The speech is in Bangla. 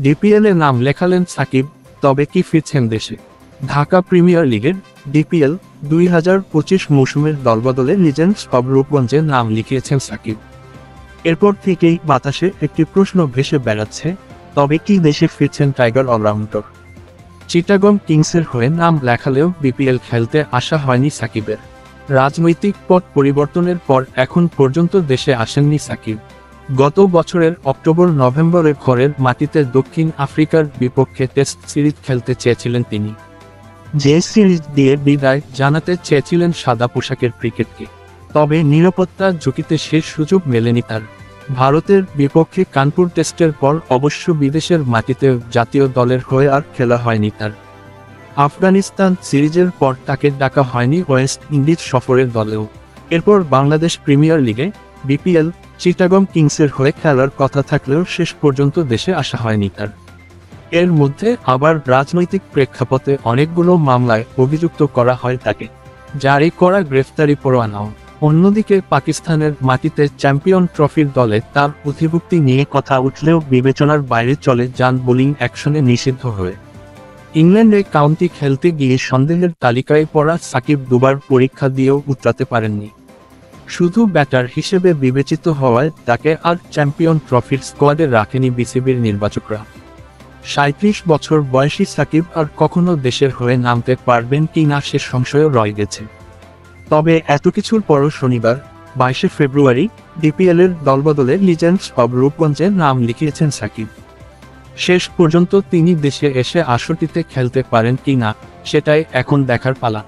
ডিপিএলে নাম লেখালেন সাকিব, তবে কি ফিরছেন দেশে? ঢাকা প্রিমিয়ার লিগের ডিপিএল 2025 মৌসুমের দলবদলে লিজেন্ডস অব রূপগঞ্জে নাম লিখিয়েছেন সাকিব। এরপর থেকেই বাতাসে একটি প্রশ্ন ভেসে বেড়াচ্ছে, তবে কি দেশে ফিরছেন টাইগার অলরাউন্ডার? চিটাগং কিংসের হয়ে নাম লেখালেও বিপিএল খেলতে আসা হয়নি সাকিবের। রাজনৈতিক পট পরিবর্তনের পর এখন পর্যন্ত দেশে আসেননি সাকিব। গত বছরের অক্টোবর-নভেম্বরে ঘরের মাটিতে দক্ষিণ আফ্রিকার বিপক্ষে টেস্ট সিরিজ খেলতে চেয়েছিলেন তিনি। যে সিরিজ দিয়ে বিদায় জানাতে চেয়েছিলেন সাদা পোশাকের ক্রিকেটকে, তবে নিরাপত্তার ঝুঁকিতে শেষ সুযোগ মেলেনি তার। ভারতের বিপক্ষে কানপুর টেস্টের পর অবশ্য বিদেশের মাটিতে জাতীয় দলের হয়ে আর খেলা হয়নি তার। আফগানিস্তান সিরিজের পর তাকে ডাকা হয়নি ওয়েস্ট ইন্ডিজ সফরের দলেও। এরপর বাংলাদেশ প্রিমিয়ার লিগে বিপিএল চিটাগং কিংসের হয়ে খেলার কথা থাকলেও শেষ পর্যন্ত দেশে আসা হয়নি তার। এর মধ্যে আবার রাজনৈতিক প্রেক্ষাপটে অনেকগুলো মামলায় অভিযুক্ত করা হয় তাকে, জারি করা গ্রেফতারি পরোয়ানাও। অন্যদিকে পাকিস্তানের মাটিতে চ্যাম্পিয়ন ট্রফির দলে তার অধিভুক্তি নিয়ে কথা উঠলেও বিবেচনার বাইরে চলে যান বোলিং অ্যাকশনে নিষিদ্ধ হয়ে। ইংল্যান্ডে কাউন্টি খেলতে গিয়ে সন্দেহের তালিকায় পড়া সাকিব দুবার পরীক্ষা দিয়েও উতরাতে পারেননি। শুধু ব্যাটার হিসেবে বিবেচিত হওয়ায় তাকে আর চ্যাম্পিয়ন ট্রফির স্কোয়াডে রাখেনি বিসিবির নির্বাচকরা। 37 বছর বয়সী সাকিব আর কখনো দেশের হয়ে নামতে পারবেন কি না সে সংশয়ও রয়ে গেছে। তবে এত কিছুর পরও শনিবার 22 ফেব্রুয়ারি ডিপিএলের দলবদলে লিজেন্ডস অব রূপগঞ্জে নাম লিখিয়েছেন সাকিব। শেষ পর্যন্ত তিনি দেশে এসে আসরটিতে খেলতে পারেন কি না সেটাই এখন দেখার পালা।